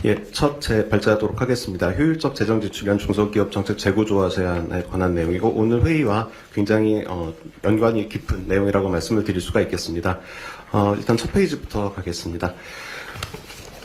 예, 첫 발제하도록 하겠습니다. 효율적 재정 지출위한 중소기업 정책 재구조화 제안에 관한 내용이고 오늘 회의와 굉장히 연관이 깊은 내용이라고 말씀을 드릴 수가 있겠습니다. 일단 첫 페이지부터 가겠습니다.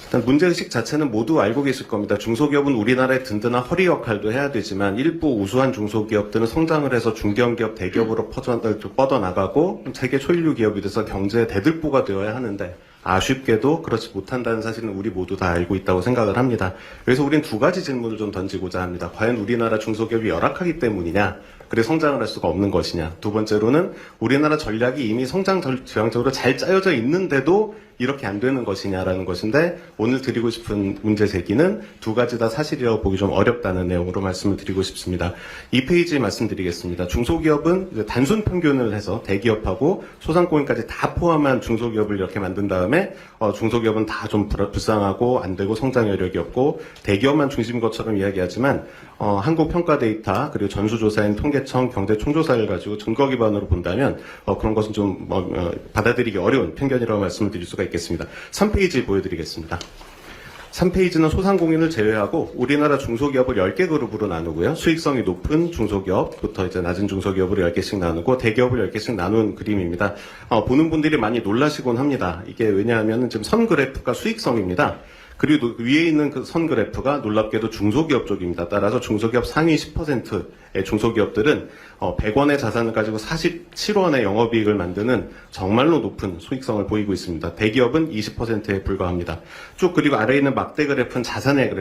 일단 문제의식 자체는 모두 알고 계실 겁니다. 중소기업은 우리나라의 든든한 허리 역할도 해야 되지만 일부 우수한 중소기업들은 성장을 해서 중견기업, 대기업으로 뻗어나가고 세계 초일류 기업이 돼서 경제의 대들보가 되어야 하는데 아쉽게도 그렇지 못한다는 사실은 우리 모두 다 알고 있다고 생각을 합니다. 그래서 우린 두 가지 질문을 좀 던지고자 합니다. 과연 우리나라 중소기업이 열악하기 때문이냐? 그래 성장을 할 수가 없는 것이냐? 두 번째로는 우리나라 전략이 이미 성장 지향적으로 잘 짜여져 있는데도 이렇게 안 되는 것이냐라는 것인데 오늘 드리고 싶은 문제 제기는 두 가지 다 사실이라고 보기 좀 어렵다는 내용으로 말씀을 드리고 싶습니다. 이 페이지 말씀드리겠습니다. 중소기업은 이제 단순 평균을 해서 대기업하고 소상공인까지 다 포함한 중소기업을 이렇게 만든 다음에 중소기업은 다 좀 불쌍하고 안 되고 성장 여력이 없고 대기업만 중심인 것처럼 이야기하지만 한국평가데이터 그리고 전수조사인 통계청 경제총조사를 가지고 증거 기반으로 본다면 그런 것은 좀 받아들이기 어려운 편견이라고 말씀을 드릴 수가 있겠습니다. 3페이지 보여드리겠습니다. 3페이지는 소상공인을 제외하고 우리나라 중소기업을 10개 그룹으로 나누고요. 수익성이 높은 중소기업부터 이제 낮은 중소기업으로 10개씩 나누고 대기업을 10개씩 나눈 그림입니다. 보는 분들이 많이 놀라시곤 합니다. 이게 왜냐하면 지금 선 그래프가 수익성입니다. 그리고 위에 있는 그 선 그래프가 놀랍게도 중소기업 쪽입니다. 따라서 중소기업 상위 10%의 중소기업들은 100원의 자산을 가지고 47원의 영업이익을 만드는 정말로 높은 수익성을 보이고 있습니다. 대기업은 20%에 불과합니다. 쭉 그리고 아래에 있는 막대 그래프는 자산의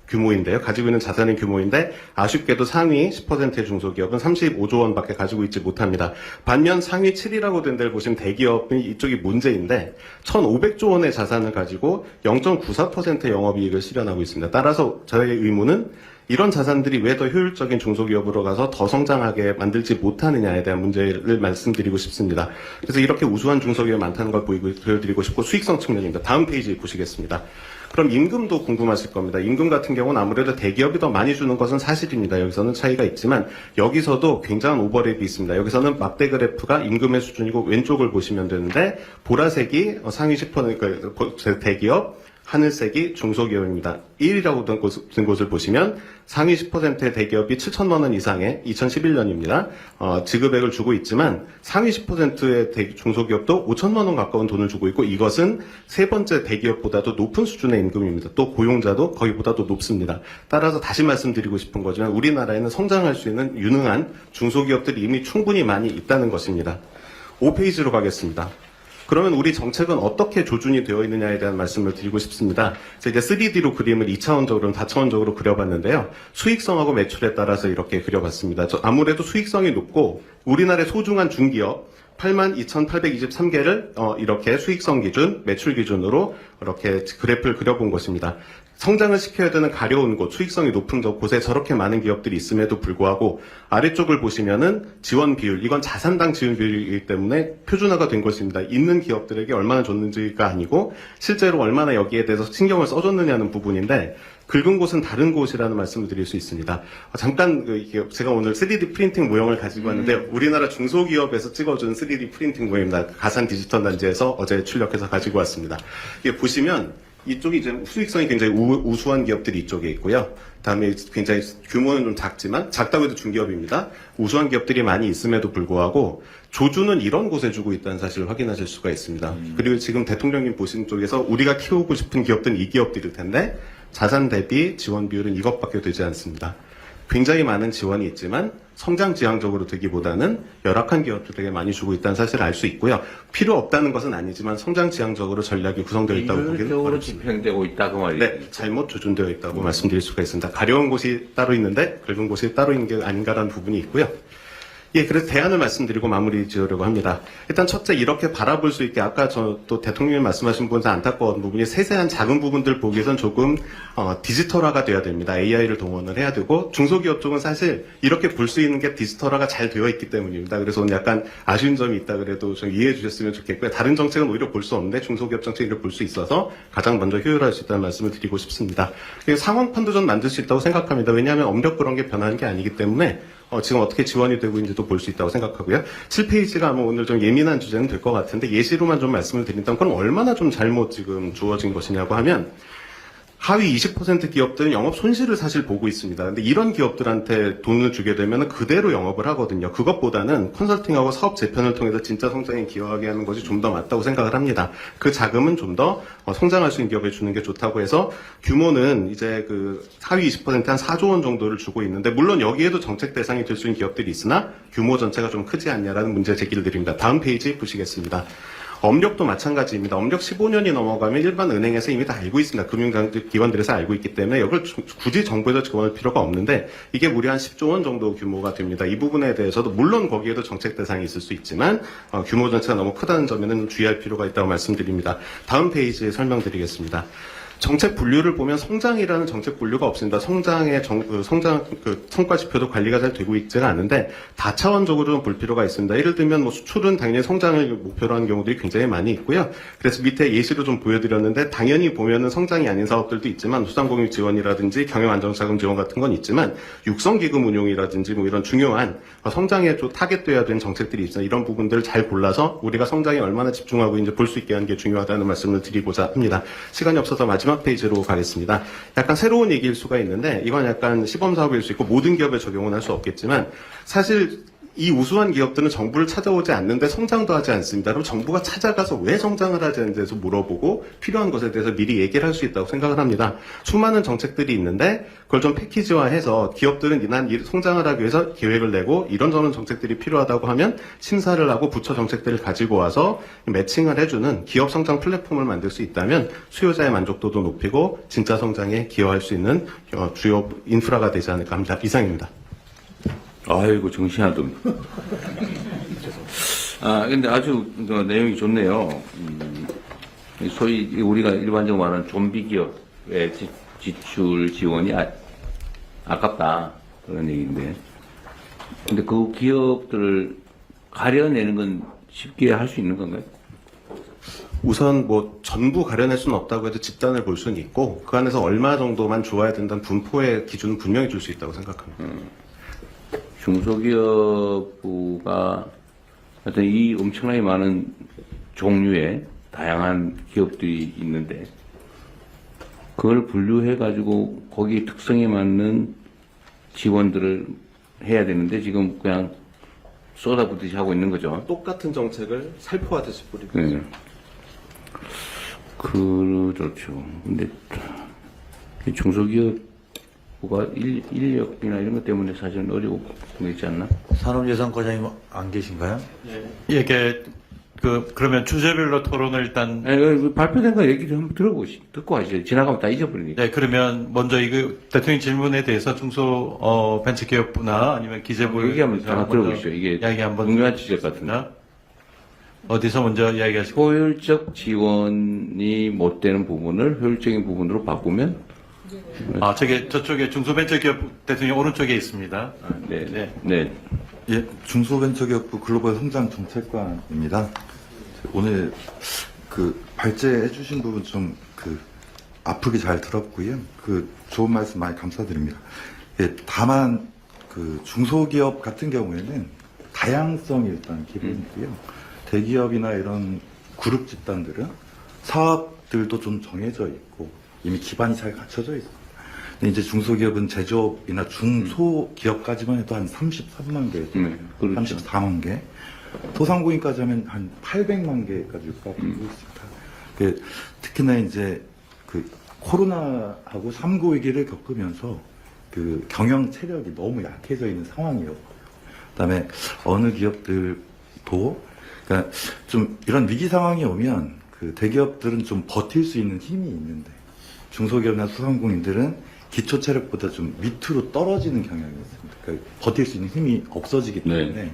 규모인데요. 가지고 있는 자산의 규모인데 아쉽게도 상위 10%의 중소기업은 35조 원밖에 가지고 있지 못합니다. 반면 상위 7이라고 된 데를 보시면 대기업이 이쪽이 문제인데 1,500조 원의 자산을 가지고 0.94% 영업이익을 실현하고 있습니다. 따라서 저의 의문은 이런 자산들이 왜 더 효율적인 중소기업으로 가서 더 성장하게 만들지 못하느냐에 대한 문제를 말씀드리고 싶습니다. 그래서 이렇게 우수한 중소기업이 많다는 걸 보여드리고 싶고 수익성 측면입니다. 다음 페이지 보시겠습니다. 그럼 임금도 궁금하실 겁니다. 임금 같은 경우는 아무래도 대기업이 더 많이 주는 것은 사실입니다. 여기서는 차이가 있지만 여기서도 굉장한 오버랩이 있습니다. 여기서는 막대 그래프가 임금의 수준이고 왼쪽을 보시면 되는데 보라색이 상위 10% 대기업, 하늘색이 중소기업입니다. 1이라고 된 곳을 보시면 상위 10%의 대기업이 7천만 원 이상의 2011년입니다. 지급액을 주고 있지만 상위 10%의 중소기업도 5천만 원 가까운 돈을 주고 있고 이것은 세 번째 대기업보다도 높은 수준의 임금입니다. 또 고용자도 거기보다도 높습니다. 따라서 다시 말씀드리고 싶은 거지만 우리나라에는 성장할 수 있는 유능한 중소기업들이 이미 충분히 많이 있다는 것입니다. 5페이지로 가겠습니다. 그러면 우리 정책은 어떻게 조준이 되어 있느냐에 대한 말씀을 드리고 싶습니다. 이제 3D로 그림을 2차원적으로, 다차원적으로 그려봤는데요. 수익성하고 매출에 따라서 이렇게 그려봤습니다. 아무래도 수익성이 높고 우리나라의 소중한 중기업 82,823개를 이렇게 수익성 기준, 매출 기준으로 이렇게 그래프를 그려본 것입니다. 성장을 시켜야 되는 가려운 곳, 수익성이 높은 곳에 저렇게 많은 기업들이 있음에도 불구하고 아래쪽을 보시면은 지원 비율, 이건 자산당 지원 비율이기 때문에 표준화가 된 것입니다. 있는 기업들에게 얼마나 줬는지가 아니고 실제로 얼마나 여기에 대해서 신경을 써줬느냐는 부분인데 긁은 곳은 다른 곳이라는 말씀을 드릴 수 있습니다. 잠깐 제가 오늘 3D 프린팅 모형을 가지고 왔는데 우리나라 중소기업에서 찍어준 3D 프린팅 모형입니다. 가산 디지털 단지에서 어제 출력해서 가지고 왔습니다. 이게 보시면 이쪽이 이제 수익성이 굉장히 우수한 기업들이 이쪽에 있고요. 다음에 굉장히 규모는 좀 작지만 작다고 해도 중기업입니다. 우수한 기업들이 많이 있음에도 불구하고 조주는 이런 곳에 주고 있다는 사실을 확인하실 수가 있습니다. 그리고 지금 대통령님 보신 쪽에서 우리가 키우고 싶은 기업들은 이 기업들일 텐데 자산 대비 지원 비율은 이것밖에 되지 않습니다. 굉장히 많은 지원이 있지만 성장 지향적으로 되기보다는 열악한 기업들에게 많이 주고 있다는 사실을 알 수 있고요. 필요 없다는 것은 아니지만 성장 지향적으로 전략이 구성되어 있다고 보기는 효율적으로 집행되고 있다 그 말이죠. 네, 잘못 조준되어 있다고 말씀드릴 수가 있습니다. 가려운 곳이 따로 있는데 긁은 곳이 따로 있는 게 아닌가라는 부분이 있고요. 예, 그래서 대안을 말씀드리고 마무리 지으려고 합니다. 일단 첫째 이렇게 바라볼 수 있게 아까 또 대통령님 말씀하신 부분에서 안타까운 부분이 세세한 작은 부분들 보기 위해선 조금 디지털화가 돼야 됩니다. AI를 동원을 해야 되고 중소기업 쪽은 사실 이렇게 볼 수 있는 게 디지털화가 잘 되어 있기 때문입니다. 그래서 오늘 약간 아쉬운 점이 있다 그래도 좀 이해해 주셨으면 좋겠고요. 다른 정책은 오히려 볼 수 없는데 중소기업 정책을 볼 수 있어서 가장 먼저 효율화할 수 있다는 말씀을 드리고 싶습니다. 상황판도 좀 만들 수 있다고 생각합니다. 왜냐하면 엄력 그런 게 변하는 게 아니기 때문에 지금 어떻게 지원이 되고 있는지도 볼 수 있다고 생각하고요. 7페이지가 아마 오늘 좀 예민한 주제는 될 것 같은데 예시로만 좀 말씀을 드린다면 그럼 얼마나 좀 잘못 지금 주어진 것이냐고 하면 하위 20% 기업들은 영업 손실을 사실 보고 있습니다. 근데 이런 기업들한테 돈을 주게 되면 그대로 영업을 하거든요. 그것보다는 컨설팅하고 사업 재편을 통해서 진짜 성장에 기여하게 하는 것이 좀 더 맞다고 생각을 합니다. 그 자금은 좀 더 성장할 수 있는 기업에 주는 게 좋다고 해서 규모는 이제 그 하위 20%한 4조 원 정도를 주고 있는데, 물론 여기에도 정책 대상이 될 수 있는 기업들이 있으나 규모 전체가 좀 크지 않냐라는 문제 제기를 드립니다. 다음 페이지 보시겠습니다. 업력도 마찬가지입니다. 업력 15년이 넘어가면 일반 은행에서 이미 다 알고 있습니다. 금융기관들에서 알고 있기 때문에 이걸 굳이 정부에서 지원할 필요가 없는데, 이게 무려 한 10조 원 정도 규모가 됩니다. 이 부분에 대해서도 물론 거기에도 정책 대상이 있을 수 있지만 규모 전체가 너무 크다는 점에는 주의할 필요가 있다고 말씀드립니다. 다음 페이지에 설명드리겠습니다. 정책 분류를 보면 성장이라는 정책 분류가 없습니다. 성장의 성장 성과 지표도 관리가 잘 되고 있지가 않은데 다차원적으로 좀 볼 필요가 있습니다. 예를 들면 뭐 수출은 당연히 성장을 목표로 하는 경우들이 굉장히 많이 있고요. 그래서 밑에 예시로 좀 보여드렸는데, 당연히 보면은 성장이 아닌 사업들도 있지만 소상공인 지원이라든지 경영안정자금 지원 같은 건 있지만 육성기금 운용이라든지 뭐 이런 중요한 성장에 좀 타겟돼야 되는 정책들이 있어요. 이런 부분들을 잘 골라서 우리가 성장에 얼마나 집중하고 이제 볼 수 있게 하는 게 중요하다는 말씀을 드리고자 합니다. 시간이 없어서 마지막 페이지로 가겠습니다. 약간 새로운 얘기일 수가 있는데, 이건 약간 시범사업일 수 있고 모든 기업에 적용은 할 수 없겠지만, 사실 이 우수한 기업들은 정부를 찾아오지 않는데 성장도 하지 않습니다. 그럼 정부가 찾아가서 왜 성장을 하지 않는지 대해서 물어보고 필요한 것에 대해서 미리 얘기를 할 수 있다고 생각을 합니다. 수많은 정책들이 있는데 그걸 좀 패키지화해서 기업들은 난 성장을 하기 위해서 계획을 내고 이런저런 정책들이 필요하다고 하면 심사를 하고 부처 정책들을 가지고 와서 매칭을 해주는 기업 성장 플랫폼을 만들 수 있다면 수요자의 만족도도 높이고 진짜 성장에 기여할 수 있는 주요 인프라가 되지 않을까 합니다. 이상입니다. 아이고, 정신하던. 근데 아주 내용이 좋네요. 소위 우리가 일반적으로 말하는 좀비 기업의 지출 지원이 아깝다. 그런 얘기인데. 근데 그 기업들을 가려내는 건 쉽게 할 수 있는 건가요? 우선 뭐 전부 가려낼 수는 없다고 해도 집단을 볼 수는 있고, 그 안에서 얼마 정도만 좋아야 된다는 분포의 기준은 분명히 줄 수 있다고 생각합니다. 중소기업부가 하여튼 이 엄청나게 많은 종류의 다양한 기업들이 있는데, 그걸 분류해가지고 거기 특성에 맞는 지원들을 해야 되는데 지금 그냥 쏟아붓듯이 하고 있는 거죠. 똑같은 정책을 살포하듯이 뿌리고 네. 그렇죠. 근데 중소기업부가 인력이나 이런 것 때문에 사실은 어려운 게 있지 않나? 산업예산과장님 안 계신가요? 이게 그러면 주제별로 토론을 일단 발표된 거 얘기 좀 한번 듣고 하시죠. 지나가면 다 잊어버리니까. 네 그러면 먼저 이거 대통령 질문에 대해서 중소 벤처기업부나 아니면 기재부 얘기하면 다 들어보시죠. 이게 이야기 한번 중요한 지적 같은데. 어디서 먼저 이야기하시고 효율적 지원이 못 되는 부분을 효율적인 부분으로 바꾸면 저쪽에 중소벤처기업 대통령 오른쪽에 있습니다. 네. 예, 중소벤처기업부 글로벌 성장 정책관입니다. 오늘 발제해 주신 부분 좀 아프게 잘 들었고요. 좋은 말씀 많이 감사드립니다. 예, 다만 중소기업 같은 경우에는 다양성이 일단 기본이고요. 대기업이나 이런 그룹 집단들은 사업들도 좀 정해져 있고 이미 기반이 잘 갖춰져 있습니다. 근데 이제 중소기업은 제조업이나 중소기업까지만 해도 한 33만 개, 그렇죠. 34만 개, 소상공인까지 하면 한 800만 개까지 육박하고 있습니다. 특히나 이제 코로나하고 3구 위기를 겪으면서 경영 체력이 너무 약해져 있는 상황이었고, 그다음에 어느 기업들도 그러니까 좀 이런 위기 상황이 오면 대기업들은 좀 버틸 수 있는 힘이 있는데 중소기업이나 소상공인들은 기초 체력보다 좀 밑으로 떨어지는 경향이 있습니다. 그러니까 버틸 수 있는 힘이 없어지기 때문에. 네.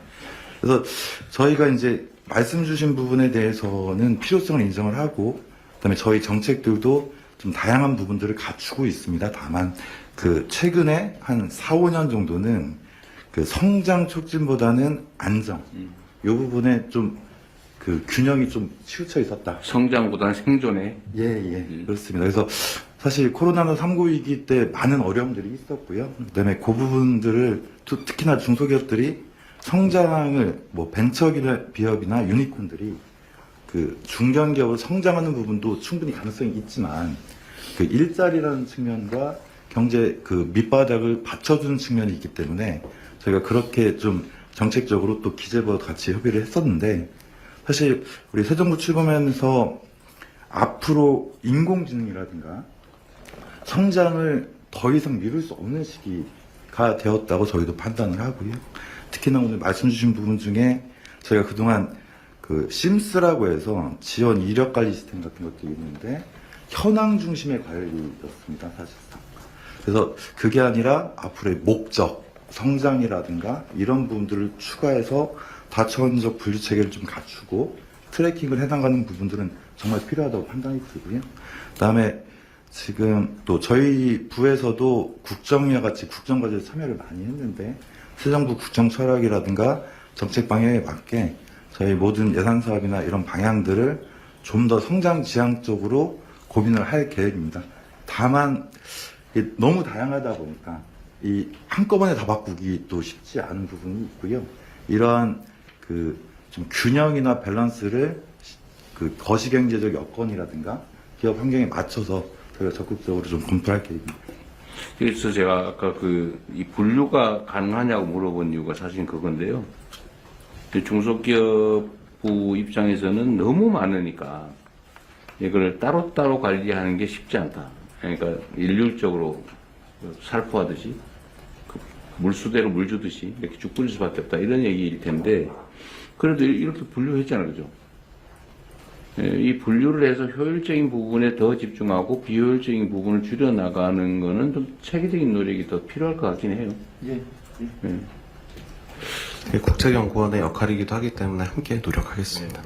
그래서 저희가 이제 말씀 주신 부분에 대해서는 필요성을 인정을 하고, 그다음에 저희 정책들도 좀 다양한 부분들을 갖추고 있습니다. 다만 최근에 한 4, 5년 정도는 성장 촉진보다는 안정, 이 부분에 좀 균형이 좀 치우쳐 있었다. 성장보다는 생존에. 그렇습니다. 그래서 사실 코로나 3구 위기 때 많은 어려움들이 있었고요. 그다음에 그 부분들을 특히나 중소기업들이 성장을 벤처기업이나 유니콘들이 중견기업으로 성장하는 부분도 충분히 가능성이 있지만 그 일자리라는 측면과 경제 그 밑바닥을 받쳐주는 측면이 있기 때문에 저희가 그렇게 좀 정책적으로 또 기재부와 같이 협의를 했었는데, 사실 우리 새 정부 출범하면서 앞으로 인공지능이라든가 성장을 더 이상 미룰 수 없는 시기가 되었다고 저희도 판단을 하고요. 특히나 오늘 말씀 주신 부분 중에 저희가 그동안 그 심스라고 해서 지원 이력 관리 시스템 같은 것도 있는데 현황 중심의 관리였습니다, 사실상. 그래서 그게 아니라 앞으로의 목적, 성장이라든가 이런 부분들을 추가해서 다차원적 분류 체계를 좀 갖추고 트래킹을 해나가는 부분들은 정말 필요하다고 판단이 들고요. 그다음에 지금 또 저희 부에서도 국정위와 같이 국정과제에 참여를 많이 했는데 새 정부 국정 철학이라든가 정책 방향에 맞게 저희 모든 예산 사업이나 이런 방향들을 좀 더 성장 지향적으로 고민을 할 계획입니다. 다만 너무 다양하다 보니까 이 한꺼번에 다 바꾸기 또 쉽지 않은 부분이 있고요. 이러한 그 좀 균형이나 밸런스를 그 거시경제적 여건이라든가 기업 환경에 맞춰서 저희가 적극적으로 좀 검토할 계획입니다. 그래서 제가 아까 이 분류가 가능하냐고 물어본 이유가 사실 그건데요. 중소기업부 입장에서는 너무 많으니까 이걸 따로따로 관리하는 게 쉽지 않다. 그러니까 일률적으로 살포하듯이 물수대로 물 주듯이 이렇게 쭉 뿌릴 수밖에 없다. 이런 얘기일 텐데 그래도 이렇게 분류했잖아요. 그죠? 이 분류를 해서 효율적인 부분에 더 집중하고 비효율적인 부분을 줄여나가는 거는 좀 체계적인 노력이 더 필요할 것 같긴 해요. 국책연구원의 역할이기도 하기 때문에 함께 노력하겠습니다.